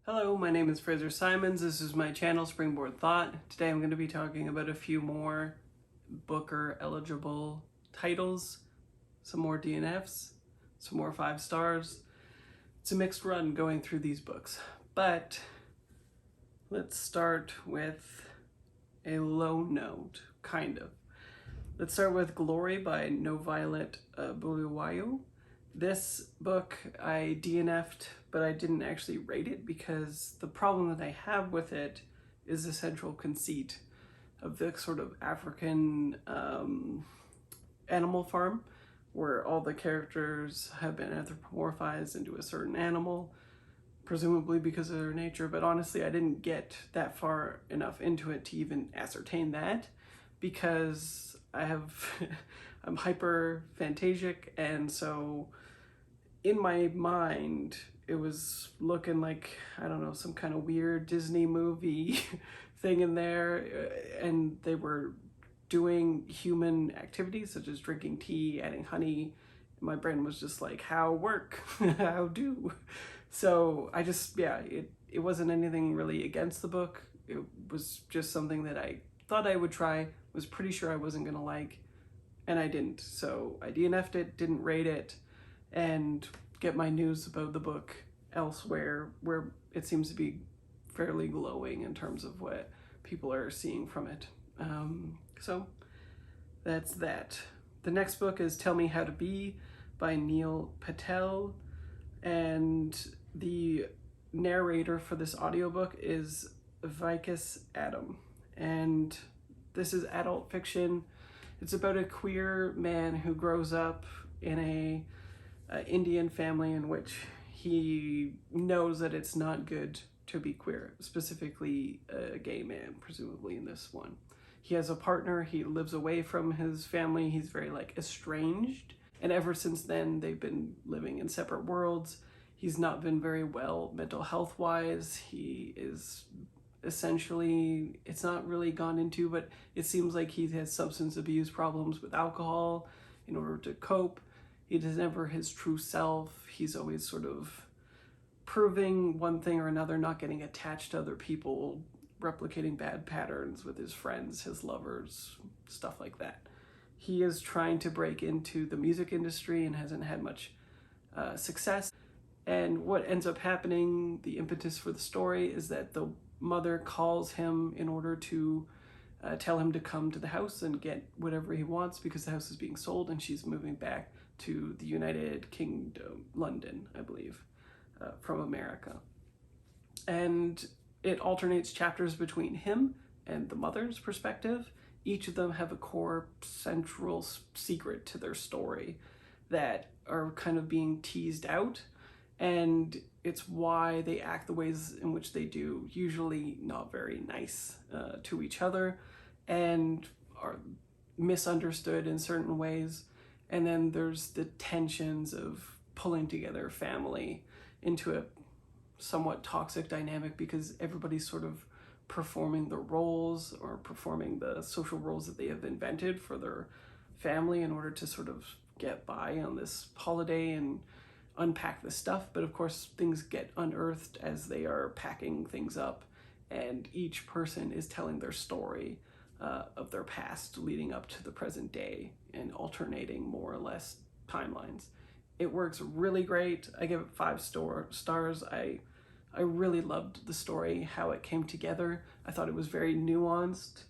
Hello, my name is Fraser Simons. This is my channel, Springboard Thought. Today I'm going to be talking about a few more Booker eligible titles, some more DNFs, some more 5 stars. It's a mixed run going through these books, but let's start with a low note, kind of. Let's start with Glory by NoViolet Bulawayo. This book I DNF'd, but I didn't actually rate it because the problem that I have with it is the central conceit of the sort of African animal farm where all the characters have been anthropomorphized into a certain animal, presumably because of their nature, but honestly I didn't get that far enough into it to even ascertain that because I'm hyper fantasic, and so in my mind it was looking like, I don't know, some kind of weird Disney movie thing in there, and they were doing human activities such as drinking tea, adding honey. My brain was just like, how work? How do? So I just, it wasn't anything really against the book. It was just something that I thought I would try, was pretty sure I wasn't gonna like, and I didn't. So I DNF'd it, didn't rate it, and get my news about the book elsewhere where it seems to be fairly glowing in terms of what people are seeing from it. So that's that. The next book is Tell Me How to Be by Neel, Patel, and the narrator for this audiobook is Vikas, and this is adult fiction. It's about a queer man who grows up in a Indian family in which he knows that it's not good to be queer, specifically a gay man, presumably in this one. He has a partner, he lives away from his family, he's very estranged, and ever since then they've been living in separate worlds. He's not been very well mental health wise. He is essentially, it's not really gone into, but it seems like he has substance abuse problems with alcohol in order to cope. He is never his true self. He's always sort of proving one thing or another, not getting attached to other people, replicating bad patterns with his friends, his lovers, stuff like that. He is trying to break into the music industry and hasn't had much success. And what ends up happening, the impetus for the story, is that the mother calls him in order to tell him to come to the house and get whatever he wants because the house is being sold and she's moving back to the United Kingdom, London, I believe, from America. And it alternates chapters between him and the mother's perspective. Each of them have a core central secret to their story that are kind of being teased out, and it's why they act the ways in which they do, usually not very nice to each other and are misunderstood in certain ways. And then there's the tensions of pulling together family into a somewhat toxic dynamic because everybody's sort of performing the roles or performing the social roles that they have invented for their family in order to sort of get by on this holiday and unpack the stuff. But of course things get unearthed as they are packing things up, and each person is telling their story of their past leading up to the present day and alternating more or less timelines. It works really great. I give it 5 stars. I really loved the story, how it came together. I thought it was very nuanced,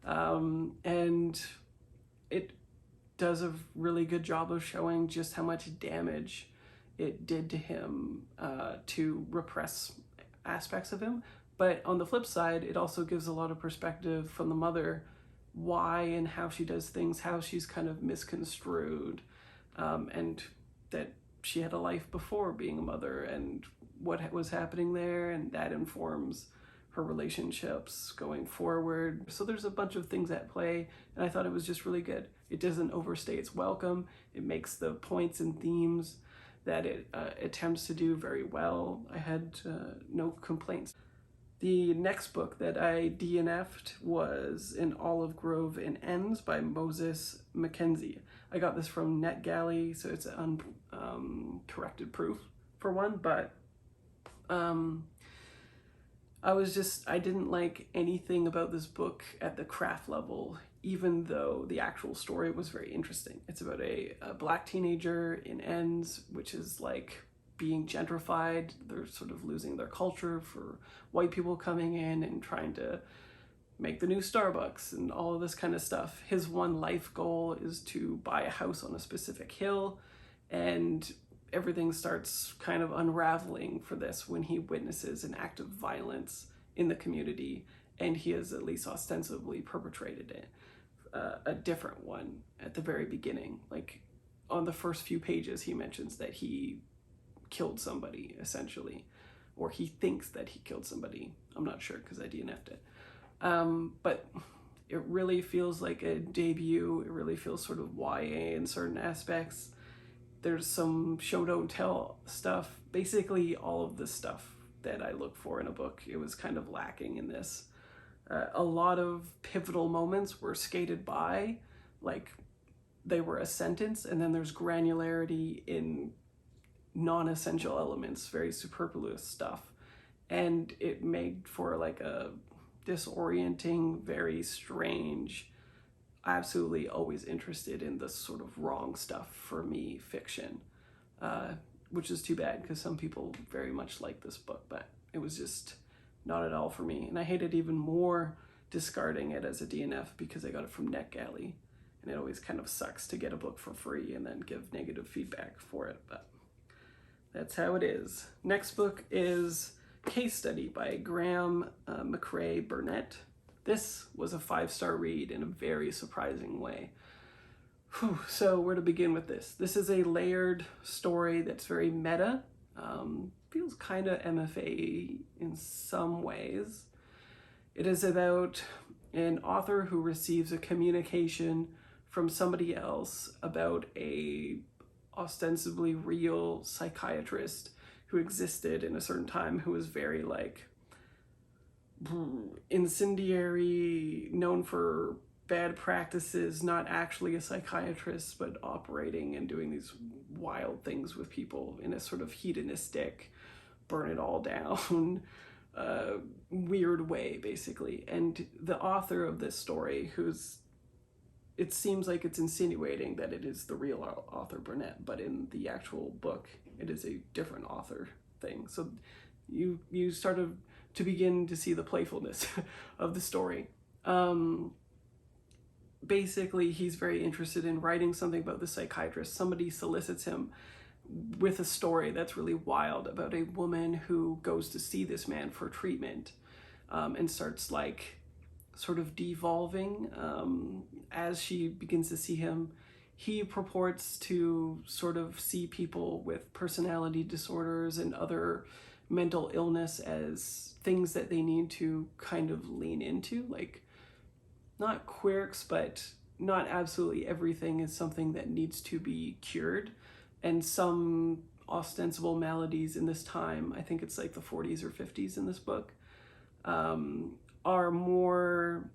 and it does a really good job of showing just how much damage it did to him to repress aspects of him. But on the flip side, it also gives a lot of perspective from the mother, why and how she does things, how she's kind of misconstrued, and that she had a life before being a mother and what was happening there, and that informs her relationships going forward. So there's a bunch of things at play, and I thought it was just really good. It doesn't overstay its welcome. It makes the points and themes that it attempts to do very well. I had no complaints. The next book that I DNF'd was In Olive Grove and Ends by Moses McKenzie. I got this from NetGalley, so it's corrected proof for one, but I didn't like anything about this book at the craft level, even though the actual story was very interesting. It's about a black teenager in Ends, which is like being gentrified. They're sort of losing their culture for white people coming in and trying to make the new Starbucks and all of this kind of stuff. His one life goal is to buy a house on a specific hill, and everything starts kind of unraveling for this when he witnesses an act of violence in the community, and he has at least ostensibly perpetrated it. A different one at the very beginning. Like on the first few pages, he mentions that he killed somebody, essentially, or he thinks that he killed somebody. I'm not sure because I DNF'd it. But it really feels like a debut. It really feels sort of YA in certain aspects. There's some show don't tell stuff. Basically all of the stuff that I look for in a book, it was kind of lacking in this. A lot of pivotal moments were skated by, like they were a sentence, and then there's granularity in non-essential elements, very superfluous stuff. And it made for like a disorienting, very strange, absolutely always interested in the sort of wrong stuff for me fiction, which is too bad because some people very much like this book, but it was just not at all for me. And I hated even more discarding it as a DNF because I got it from NetGalley, and it always kind of sucks to get a book for free and then give negative feedback for it, but that's how it is. Next book is Case Study by Graeme, Macrae, Burnet. This was a 5-star read in a very surprising way. Whew, so where to begin with this? This is a layered story that's very meta. Feels kind of MFA in some ways. It is about an author who receives a communication from somebody else about a ostensibly real psychiatrist who existed in a certain time, who was very like incendiary, known for bad practices, not actually a psychiatrist, but operating and doing these wild things with people in a sort of hedonistic, burn it all down, weird way, basically. And the author of this story, it seems like it's insinuating that it is the real author Burnet, but in the actual book, it is a different author thing. So you started to begin to see the playfulness of the story. Basically, he's very interested in writing something about the psychiatrist. Somebody solicits him with a story that's really wild about a woman who goes to see this man for treatment, and starts like sort of devolving as she begins to see him. He purports to sort of see people with personality disorders and other mental illness as things that they need to kind of lean into, like not quirks, but not absolutely everything is something that needs to be cured. And some ostensible maladies in this time, I think it's like the 40s or 50s in this book, are more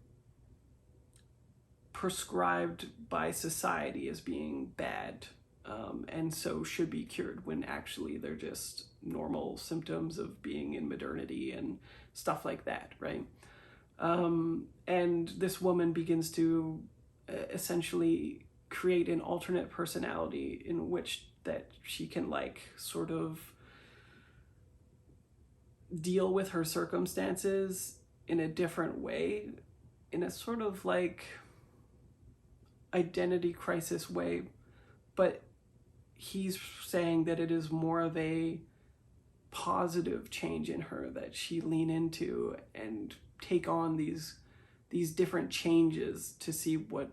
prescribed by society as being bad, and so should be cured, when actually they're just normal symptoms of being in modernity and stuff like that, right? And this woman begins to essentially create an alternate personality in which that she can like sort of deal with her circumstances in a different way, in a sort of like identity crisis way. But he's saying that it is more of a positive change in her that she lean into and take on these different changes to see what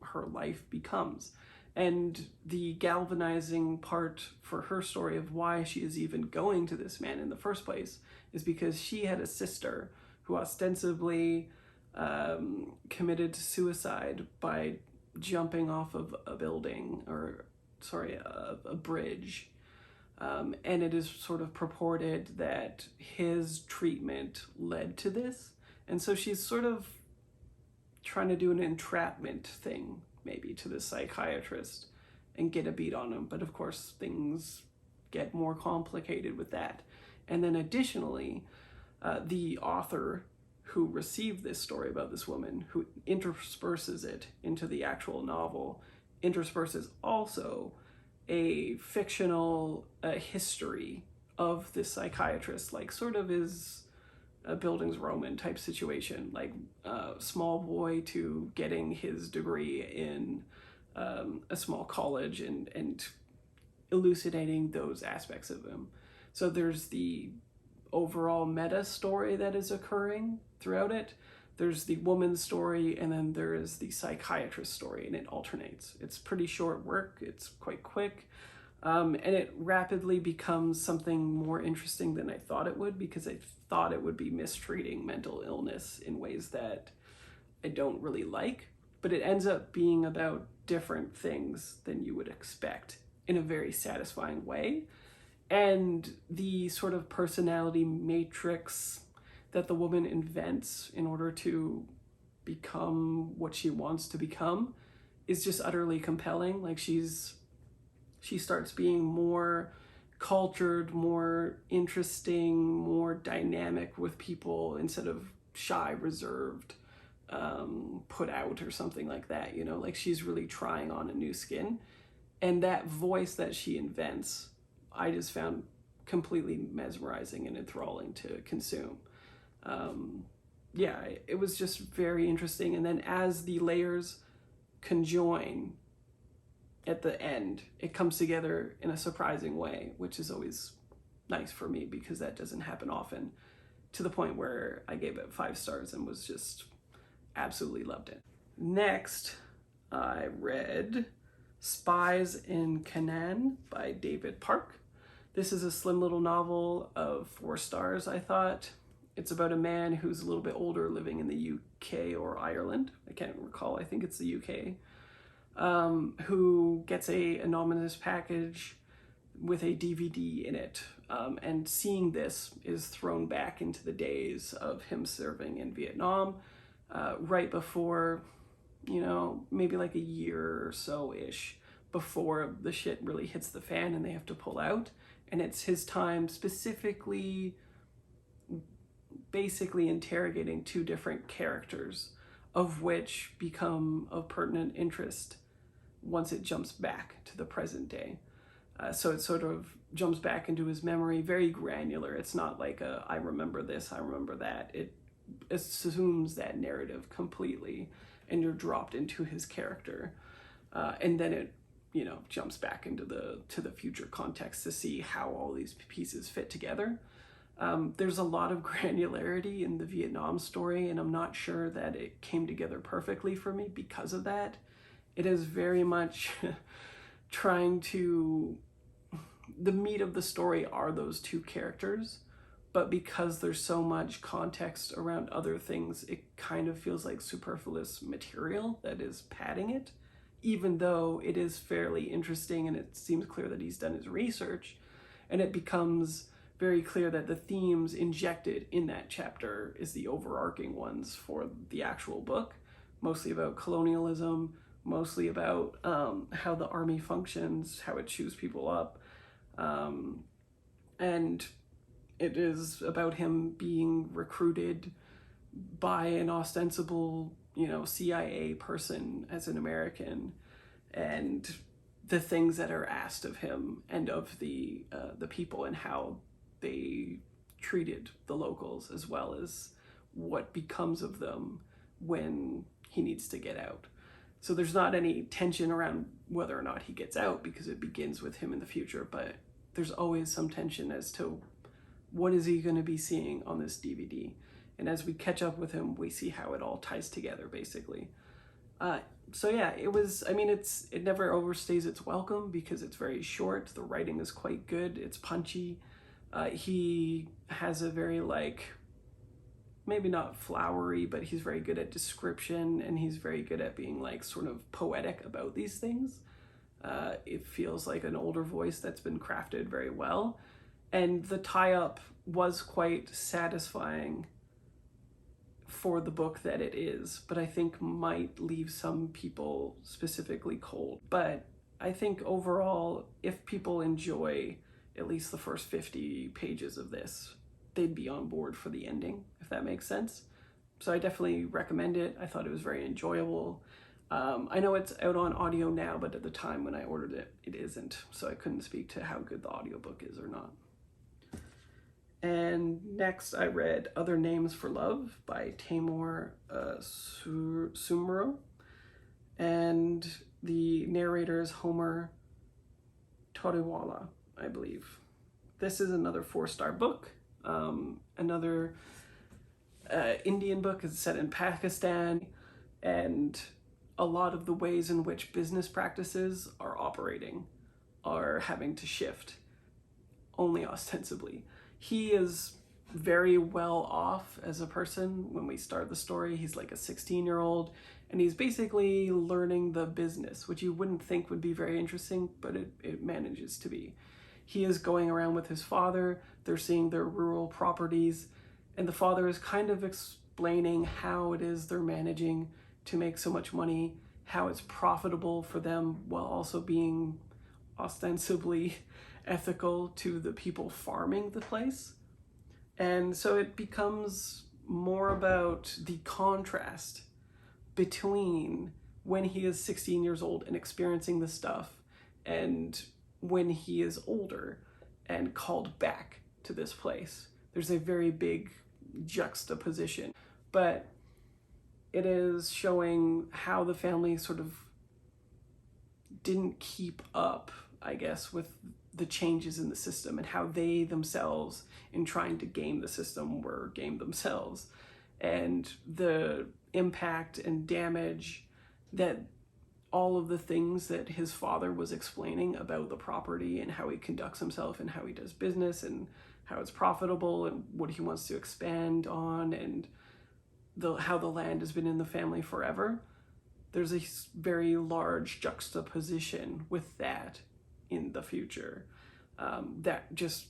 her life becomes. And the galvanizing part for her story of why she is even going to this man in the first place is because she had a sister who ostensibly committed suicide by jumping off of a building, or sorry, a bridge. And it is sort of purported that his treatment led to this. And so she's sort of trying to do an entrapment thing, maybe, to the psychiatrist and get a beat on him. But of course, things get more complicated with that. And then additionally, The author who received this story about this woman, who intersperses it into the actual novel, intersperses also a fictional history of this psychiatrist, like sort of is a Bildungsroman type situation, like small boy to getting his degree in a small college, and elucidating those aspects of him. So there's the overall meta story that is occurring throughout it. There's the woman's story, and then there is the psychiatrist story, and it alternates. It's pretty short work. It's quite quick. And it rapidly becomes something more interesting than I thought it would, because I thought it would be mistreating mental illness in ways that I don't really like. But it ends up being about different things than you would expect in a very satisfying way. And the sort of personality matrix that the woman invents in order to become what she wants to become is just utterly compelling. Like she starts being more cultured, more interesting, more dynamic with people instead of shy, reserved, put out or something like that, you know, like she's really trying on a new skin. And that voice that she invents, I just found completely mesmerizing and enthralling to consume. Yeah, it was just very interesting. And then as the layers conjoin at the end, it comes together in a surprising way, which is always nice for me because that doesn't happen often, to the point where I gave it 5 stars and was just absolutely loved it. Next, I read Spies in Canaan by David Park. This is a slim little novel of 4 stars, I thought. It's about a man who's a little bit older living in the UK or Ireland. I can't recall, I think it's the UK. Who gets a anonymous package with a DVD in it. And seeing this is thrown back into the days of him serving in Vietnam, right before, you know, maybe like a year or so-ish before the shit really hits the fan and they have to pull out. And it's his time specifically basically interrogating 2 different characters, of which become of pertinent interest once it jumps back to the present day. So it sort of jumps back into his memory, very granular. It's not like I remember this, I remember that. It assumes that narrative completely, and you're dropped into his character. And then it, you know, jumps back into the future context to see how all these pieces fit together. There's a lot of granularity in the Vietnam story, and I'm not sure that it came together perfectly for me because of that. It is very much trying to... The meat of the story are those 2 characters, but because there's so much context around other things, it kind of feels like superfluous material that is padding it, even though it is fairly interesting and it seems clear that he's done his research, and it becomes very clear that the themes injected in that chapter is the overarching ones for the actual book, mostly about colonialism, mostly about how the army functions, how it chews people up, and it is about him being recruited by an ostensible, you know, CIA person as an American, and the things that are asked of him and of the people, and how they treated the locals, as well as what becomes of them when he needs to get out. So there's not any tension around whether or not he gets out, because it begins with him in the future, but there's always some tension as to what is he going to be seeing on this DVD. And as we catch up with him, we see how it all ties together, basically. So yeah, it was, I mean, it never overstays its welcome because it's very short. The writing is quite good. It's punchy. He has a very, like, maybe not flowery, but he's very good at description, and he's very good at being, like, sort of poetic about these things. It feels like an older voice that's been crafted very well. And the tie-up was quite satisfying for the book that it is, but I think might leave some people specifically cold. But I think overall, if people enjoy at least the first 50 pages of this, they'd be on board for the ending, if that makes sense. So I definitely recommend it. I thought it was very enjoyable. I know it's out on audio now, but at the time when I ordered it, it isn't. So I couldn't speak to how good the audiobook is or not. And next I read Other Names for Love by Taymour Soomro. And the narrator is Homer Todiwala, I believe. This is another 4-star book. Another Indian book. Is set in Pakistan, and a lot of the ways in which business practices are operating are having to shift, only ostensibly. He is very well off as a person. When we start the story, he's like a 16-year-old, and he's basically learning the business, which you wouldn't think would be very interesting, but it manages to be. He is going around with his father. They're seeing their rural properties, and the father is kind of explaining how it is they're managing to make so much money, how it's profitable for them while also being ostensibly ethical to the people farming the place. And so it becomes more about the contrast between when he is 16 years old and experiencing this stuff and when he is older and called back to this place. There's a very big juxtaposition, but it is showing how the family sort of didn't keep up, I guess, with the changes in the system, and how they themselves, in trying to game the system, were gamed themselves, and the impact and damage that all of the things that his father was explaining about the property and how he conducts himself and how he does business and how it's profitable and what he wants to expand on, and how the land has been in the family forever. There's a very large juxtaposition with that in the future that just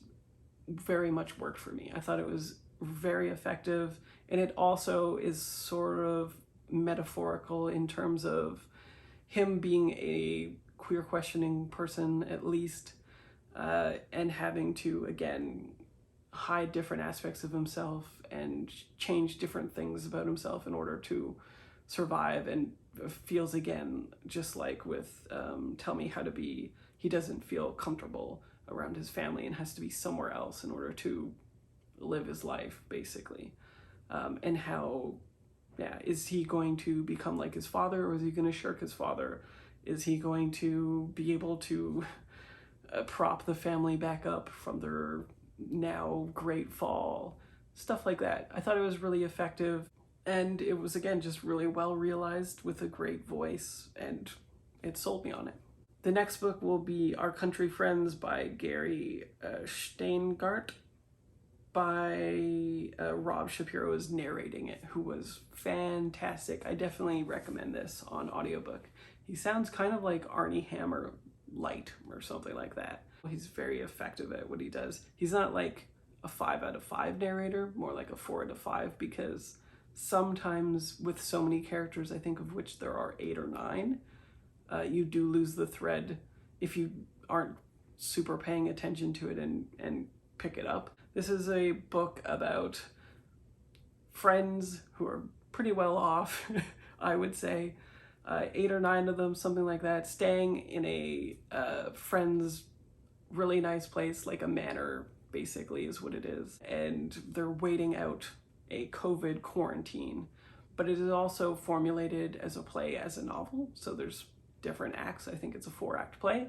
very much worked for me. I thought it was very effective, and it also is sort of metaphorical in terms of him being a queer questioning person, at least, and having to, again, hide different aspects of himself and change different things about himself in order to survive, and feels, again, just like with Tell Me How to Be, he doesn't feel comfortable around his family and has to be somewhere else in order to live his life, basically. And how, is he going to become like his father, or is he going to shirk his father? Is he going to be able to prop the family back up from their now great fall? Stuff like that. I thought it was really effective, and it was, again, just really well realized with a great voice, and it sold me on it. The next book will be Our Country Friends by Gary Shteyngart. By Rob Shapiro is narrating it, who was fantastic. I definitely recommend this on audiobook. He sounds kind of like Arnie Hammer light or something like that. He's very effective at what he does. He's not like a 5 out of 5 narrator, more like a 4 out of 5, because sometimes with so many characters, I think of which there are 8 or 9, you do lose the thread if you aren't super paying attention to it and pick it up. This is a book about friends who are pretty well off, I would say, 8 or 9 of them, something like that, staying in a friend's really nice place, like a manor, basically, is what it is. And they're waiting out a COVID quarantine. But it is also formulated as a play, as a novel. So there's different acts. I think it's a 4-act play.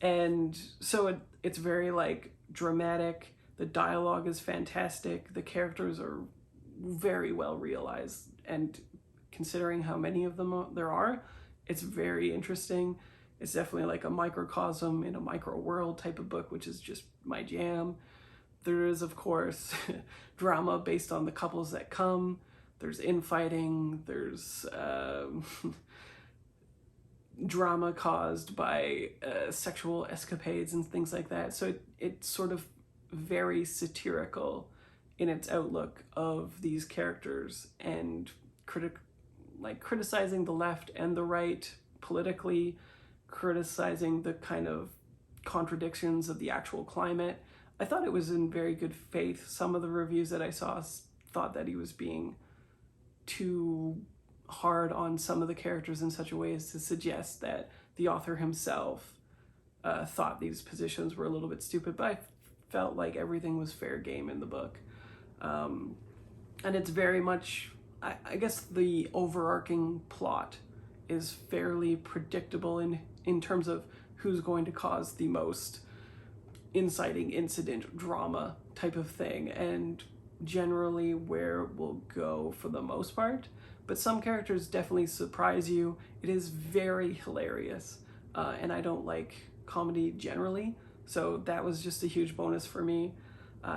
And so it's very like dramatic. The dialogue is fantastic. The characters are very well realized. And considering how many of them there are, it's very interesting. It's definitely like a microcosm in a micro world type of book, which is just my jam. There is, of course, drama based on the couples that come. There's infighting. There's drama caused by sexual escapades and things like that. So it's sort of very satirical in its outlook of these characters, and criticizing the left and the right politically, criticizing the kind of contradictions of the actual climate. I thought it was in very good faith. Some of the reviews that I saw thought that he was being too hard on some of the characters in such a way as to suggest that the author himself thought these positions were a little bit stupid, but I felt like everything was fair game in the book. And it's very much, I guess the overarching plot is fairly predictable in terms of who's going to cause the most inciting incident, drama type of thing, and generally where it will go for the most part. But some characters definitely surprise you. It is very hilarious, and I don't like comedy generally, so that was just a huge bonus for me.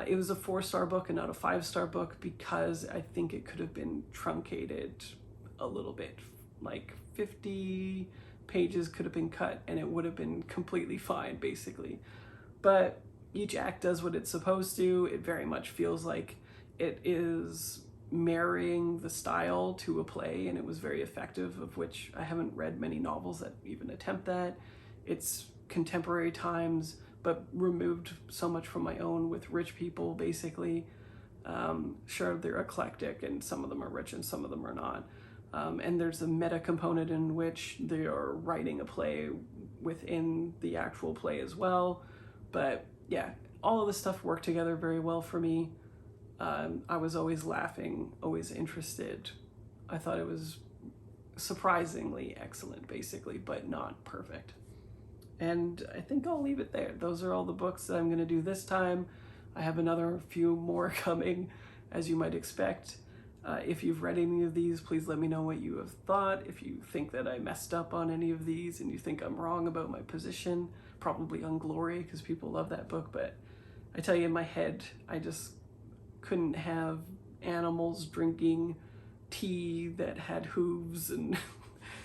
It was a 4-star book and not a 5-star book because I think it could have been truncated a little bit. Like 50 pages could have been cut and it would have been completely fine, basically. But each act does what it's supposed to. It very much feels like it is marrying the style to a play, and it was very effective, of which I haven't read many novels that even attempt that. It's contemporary times, but removed so much from my own with rich people, basically. Sure, they're eclectic, and some of them are rich and some of them are not. And there's a meta component in which they are writing a play within the actual play as well. But yeah, all of this stuff worked together very well for me. I was always laughing, always interested. I thought it was surprisingly excellent, basically, but not perfect. And I think I'll leave it there. Those are all the books that I'm going to do this time. I have another few more coming, as you might expect. If you've read any of these, please let me know what you have thought. If you think that I messed up on any of these and you think I'm wrong about my position, probably on Glory, because people love that book, but I tell you, in my head, I just couldn't have animals drinking tea that had hooves, and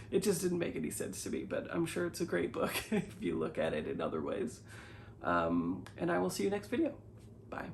it just didn't make any sense to me, but I'm sure it's a great book if you look at it in other ways. And I will see you next video. Bye.